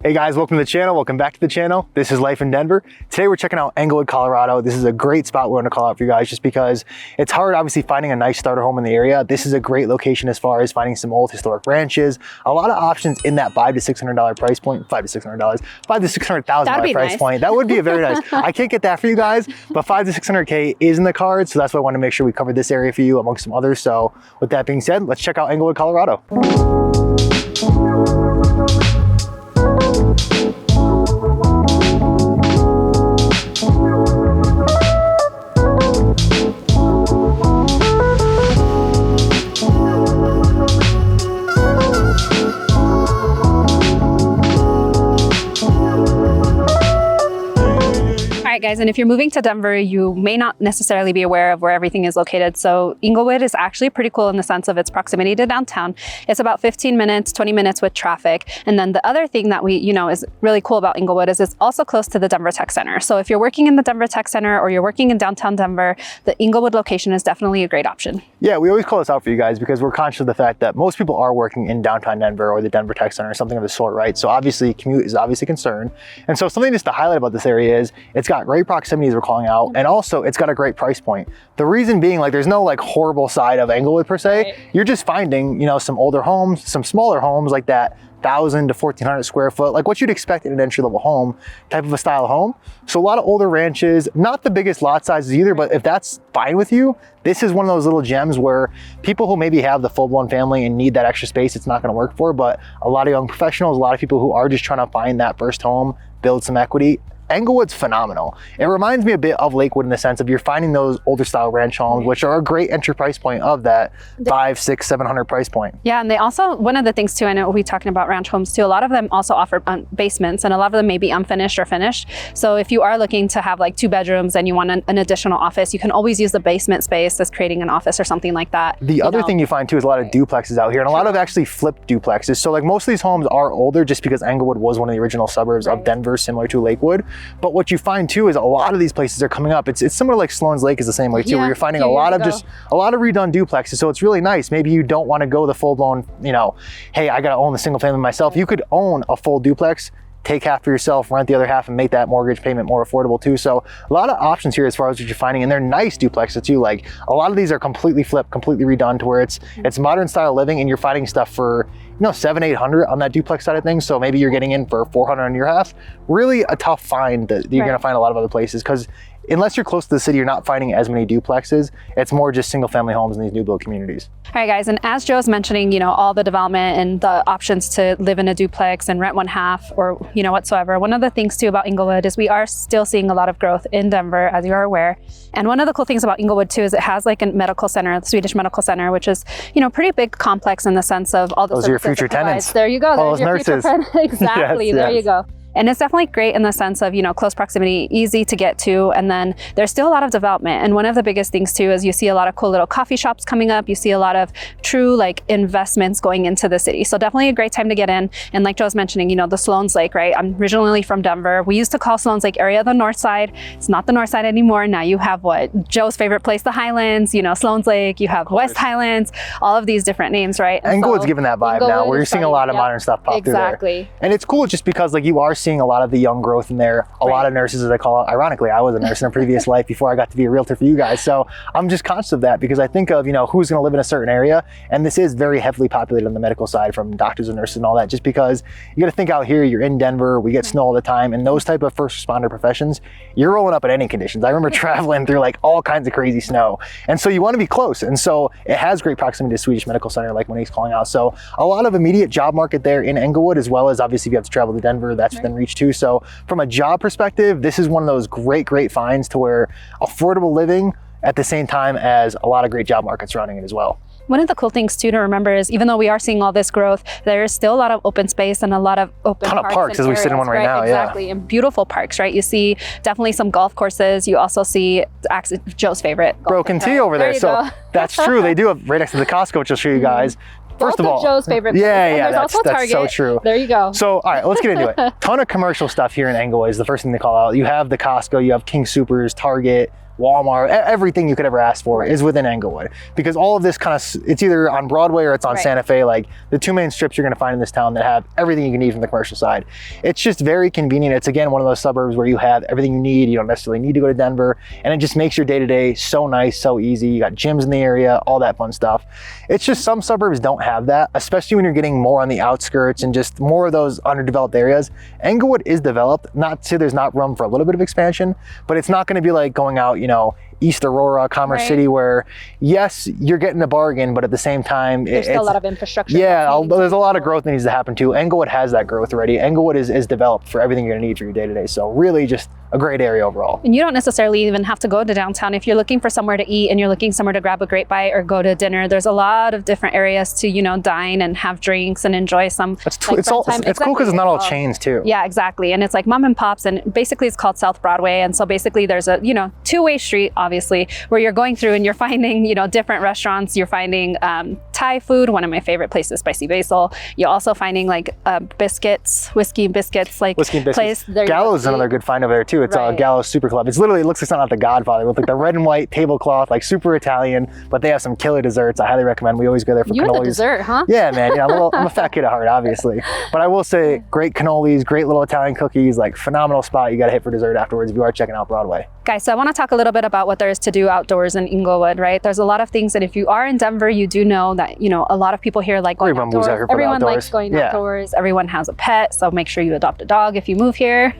Hey guys, welcome to the channel. Welcome back to the channel. This is Life in Denver. Today we're checking out Englewood, Colorado. This is a great spot we want to call out for you guys just because it's hard obviously finding a nice starter home in the area. This is a great location as far as finding some old historic ranches. A lot of options in that $500 to $600 price point. $500 to $600, $500 to $600,000 price point. That would be a very nice. I can't get that for you guys, but $500 to $600K is in the cards. So that's why I want to make sure we cover this area for you amongst some others. So with that being said, let's check out Englewood, Colorado. Guys, and if you're moving to Denver, you may not necessarily be aware of where everything is located. So Englewood is actually pretty cool in the sense of its proximity to downtown. It's about 15 minutes, 20 minutes with traffic. And then the other thing that is really cool about Englewood is it's also close to the Denver Tech Center. So if you're working in the Denver Tech Center or you're working in downtown Denver, the Englewood location is definitely a great option. Yeah, we always call this out for you guys because we're conscious of the fact that most people are working in downtown Denver or the Denver Tech Center or something of the sort, right? So obviously commute is obviously a concern. And so something just to highlight about this area is it's got great proximity as we're calling out, and also it's got a great price point. The reason being, like, there's no like horrible side of Englewood per se. Right. You're just finding, some older homes, some smaller homes like that 1,000 to 1,400 square foot, like what you'd expect in an entry-level home type of a style of home. So a lot of older ranches, not the biggest lot sizes either, but if that's fine with you, this is one of those little gems where people who maybe have the full-blown family and need that extra space, it's not going to work for, but a lot of young professionals, a lot of people who are just trying to find that first home, build some equity, Englewood's phenomenal. It reminds me a bit of Lakewood in the sense of you're finding those older style ranch homes, which are a great entry price point of that $500, $600, $700 price point. Yeah, and they also, one of the things too, I know we'll be talking about ranch homes too, a lot of them also offer basements, and a lot of them may be unfinished or finished. So if you are looking to have like 2 bedrooms and you want an additional office, you can always use the basement space as creating an office or something like that. The other thing you find too is a lot of duplexes out here, and a lot of actually flipped duplexes. So like most of these homes are older just because Englewood was one of the original suburbs of Denver, similar to Lakewood. But what you find too is a lot of these places are coming up. It's similar, like Sloan's Lake is the same way too, where you're finding a lot of redone duplexes. So it's really nice. Maybe you don't want to go the full blown, hey, I got to own the single family myself. You could own a full duplex, take half for yourself, rent the other half, and make that mortgage payment more affordable too. So a lot of options here as far as what you're finding, and they're nice duplexes too. Like a lot of these are completely flipped, completely redone to where it's modern style living, and you're finding stuff for $700, $800 on that duplex side of things. So maybe you're getting in for $400 on your half. Really a tough find that you're gonna find a lot of other places, because unless you're close to the city, you're not finding as many duplexes. It's more just single family homes in these new build communities. All right, guys, and as Joe's mentioning, all the development and the options to live in a duplex and rent one half or, whatsoever. One of the things too about Englewood is we are still seeing a lot of growth in Denver, as you are aware. And one of the cool things about Englewood too is it has like a medical center, the Swedish Medical Center, which is, pretty big complex in the sense of all the those are your future tenants. There you go. All those nurses. Exactly. There you go. And it's definitely great in the sense of, close proximity, easy to get to. And then there's still a lot of development. And one of the biggest things too is you see a lot of cool little coffee shops coming up. You see a lot of true like investments going into the city. So definitely a great time to get in. And like Joe's mentioning, the Sloan's Lake, right? I'm originally from Denver. We used to call Sloan's Lake area the north side. It's not the north side anymore. Now you have Joe's favorite place, the Highlands, Sloan's Lake, you have West Highlands, all of these different names, right? And Englewood's given that vibe now where you're seeing a lot of modern stuff pop through there. Exactly. And it's cool just because like you are seeing a lot of the young growth in there, a lot of nurses, as I call it. Ironically, I was a nurse in a previous life before I got to be a realtor for you guys. So I'm just conscious of that because I think of, who's going to live in a certain area. And this is very heavily populated on the medical side from doctors and nurses and all that, just because you got to think out here, you're in Denver, we get snow all the time, and those type of first responder professions, you're rolling up in any conditions. I remember traveling through like all kinds of crazy snow. And so you want to be close. And so it has great proximity to Swedish Medical Center, like Monique's calling out. So a lot of immediate job market there in Englewood, as well as obviously if you have to travel to Denver, that's within reach too. So from a job perspective, this is one of those great finds to where affordable living at the same time as a lot of great job markets surrounding it as well. One of the cool things too to remember is even though we are seeing all this growth, there is still a lot of open space and a lot of open parks as we sit in one right now. Exactly, and beautiful parks, right? You see definitely some golf courses. You also see Joe's favorite Broken T over there. So that's true. They do have right next to the Costco, which I'll show you guys. First of all, Joe's favorite. Yeah, that's so true. There you go. So, all right, let's get into it. Ton of commercial stuff here in Englewood is the first thing they call out. You have the Costco, you have King Soopers, Target, Walmart, everything you could ever ask for is within Englewood, because all of this kind of, it's either on Broadway or it's on Santa Fe, like the two main strips you're going to find in this town that have everything you can need from the commercial side. It's just very convenient. It's again one of those suburbs where you have everything you need. You don't necessarily need to go to Denver, and it just makes your day-to-day so nice, so easy. You got gyms in the area, all that fun stuff. It's just some suburbs don't have that, especially when you're getting more on the outskirts and just more of those underdeveloped areas. Englewood is developed, not to there's not room for a little bit of expansion, but it's not going to be like going out, you know, East Aurora, Commerce City, where yes, you're getting a bargain, but at the same time, there's still a lot of infrastructure. Yeah, there's a lot of growth that needs to happen too. Englewood has that growth already. Englewood is developed for everything you're gonna need for your day-to-day. So really just a great area overall. And you don't necessarily even have to go to downtown. If you're looking for somewhere to eat and you're looking somewhere to grab a great bite or go to dinner, there's a lot of different areas to, you know, dine and have drinks and enjoy some. It's cool because it's not all chains too. Yeah, exactly. And it's like mom and pops, and basically it's called South Broadway. And so basically there's a, you know, two-way street, obviously, where you're going through and you're finding, you know, different restaurants. You're finding Thai food, one of my favorite places, Spicy Basil. You're also finding like biscuits, whiskey and biscuits, like whiskey and biscuits. Place. Gallows is another good find over there too. It's Gallows Super Club. It's literally, it looks like something out the Godfather with like the red and white tablecloth, like super Italian, but they have some killer desserts. I highly recommend. We always go there for cannolis. You're the dessert, huh? Yeah, man. Yeah, I'm a fat kid at heart, obviously. But I will say, great cannolis, great little Italian cookies, like phenomenal spot you got to hit for dessert afterwards if you are checking out Broadway. Guys, so I want to talk a little bit about what there is to do outdoors in Englewood, right? There's a lot of things that if you are in Denver, you do know that, you know, a lot of people here like going outdoors. Everyone likes going outdoors. Everyone has a pet, so make sure you adopt a dog if you move here.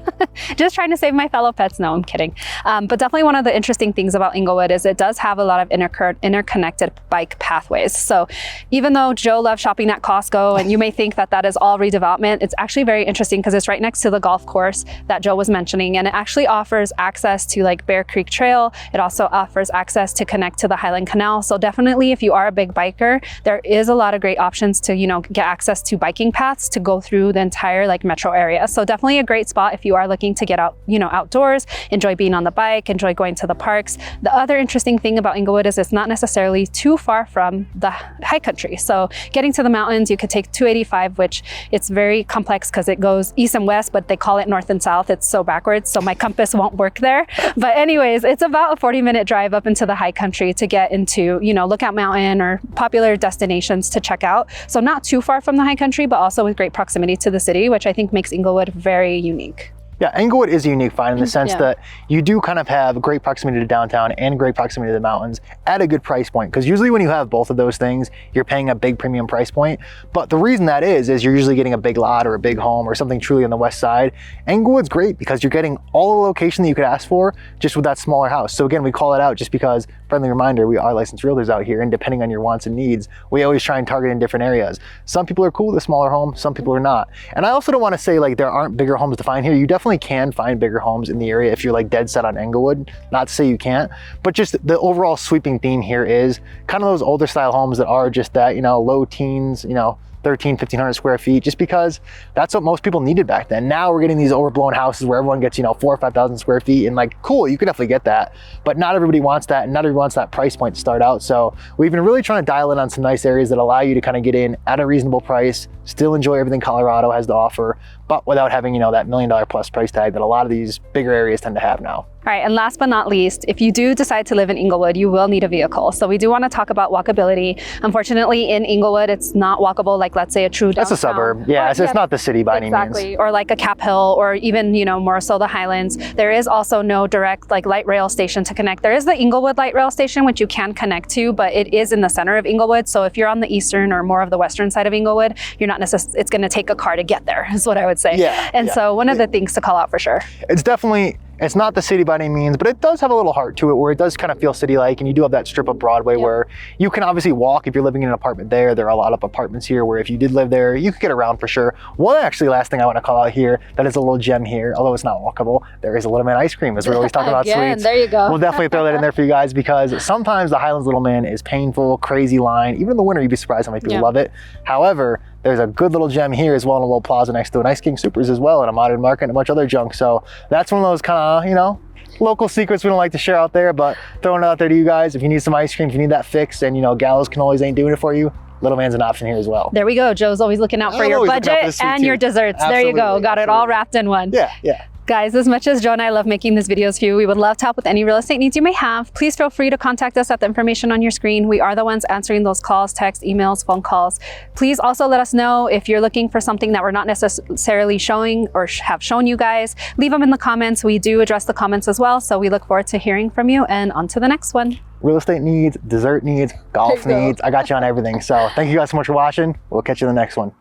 Just trying to save my fellow pets. No, I'm kidding. But definitely one of the interesting things about Englewood is it does have a lot of interconnected bike pathways. So even though Joe loves shopping at Costco and you may think that that is all redevelopment, it's actually very interesting because it's right next to the golf course that Joe was mentioning, and it actually offers access to like Bear Creek Trail. It also offers access to connect to the Highland Canal. So definitely if you are a big biker, there is a lot of great options to, you know, get access to biking paths to go through the entire like metro area. So definitely a great spot if you are looking to get out, you know, outdoors, enjoy being on the bike, enjoy going to the parks. The other interesting thing about Englewood is it's not necessarily too far from the high country. So getting to the mountains, you could take 285, which it's very complex because it goes east and west, but they call it north and south. It's so backwards, so my compass won't work there. But anyways, it's about a 40-minute drive up into the high country to get into, you know, Lookout Mountain or popular destinations to check out. So not too far from the high country, but also with great proximity to the city, which I think makes Englewood very unique. Yeah, Englewood is a unique find in the sense that you do kind of have great proximity to downtown and great proximity to the mountains at a good price point. Because usually when you have both of those things, you're paying a big premium price point. But the reason that is you're usually getting a big lot or a big home or something truly on the west side. Englewood's great because you're getting all the location that you could ask for just with that smaller house. So again, we call it out just because, friendly reminder, we are licensed realtors out here, and depending on your wants and needs, we always try and target in different areas. Some people are cool with a smaller home, some people are not. And I also don't want to say like there aren't bigger homes to find here. You definitely can find bigger homes in the area if you're like dead set on Englewood. Not to say you can't, but just the overall sweeping theme here is kind of those older style homes that are just that, you know, low teens, you know, 1,500 square feet, just because that's what most people needed back then. Now we're getting these overblown houses where everyone gets, you know, 4,000 or 5,000 square feet, and like, cool, you can definitely get that, but not everybody wants that, and not everybody wants that price point to start out. So we've been really trying to dial in on some nice areas that allow you to kind of get in at a reasonable price, still enjoy everything Colorado has to offer, but without having, you know, that $1 million plus price tag that a lot of these bigger areas tend to have now. All right, and last but not least, if you do decide to live in Englewood, you will need a vehicle. So we do want to talk about walkability. Unfortunately, in Englewood, it's not walkable like, let's say, a true downtown. It's a suburb. Yeah, it's not the city by any means. Exactly, or like a Cap Hill, or even, you know, Maruzo, the Highlands. There is also no direct like light rail station to connect. There is the Englewood light rail station, which you can connect to, but it is in the center of Englewood. So if you're on the eastern or more of the western side of Englewood, you're not necessarily, it's going to take a car to get there, is what I would say. Yeah. And so one of the things to call out for sure. It's definitely, it's not the city by any means, but it does have a little heart to it where it does kind of feel city-like, and you do have that strip of Broadway where you can obviously walk if you're living in an apartment there. There are a lot of apartments here where if you did live there, you could get around for sure. One actually last thing I want to call out here that is a little gem here, although it's not walkable, there is a Little Man ice cream, as we're always talking about sweets. There you go. We'll definitely throw that in there for you guys, because sometimes the Highlands Little Man is painful, crazy line. Even in the winter, you'd be surprised how many people love it. However, there's a good little gem here as well in a little plaza next to an Ice King Supers as well, and a Modern Market and a bunch of other junk. So that's one of those kind of, you know, local secrets we don't like to share out there, but throwing it out there to you guys. If you need some ice cream, if you need that fix, and you know, Gallows cannolis ain't doing it for you, Little Man's an option here as well. There we go. Joe's always looking out for your budget and your desserts. Absolutely. There you go. Got it all wrapped in one. Yeah. Guys, as much as Joe and I love making these videos for you, we would love to help with any real estate needs you may have. Please feel free to contact us at the information on your screen. We are the ones answering those calls, texts, emails, phone calls. Please also let us know if you're looking for something that we're not necessarily showing or have shown you guys. Leave them in the comments. We do address the comments as well. So we look forward to hearing from you, and on to the next one. Real estate needs, dessert needs, golf needs. I got you on everything. So thank you guys so much for watching. We'll catch you in the next one.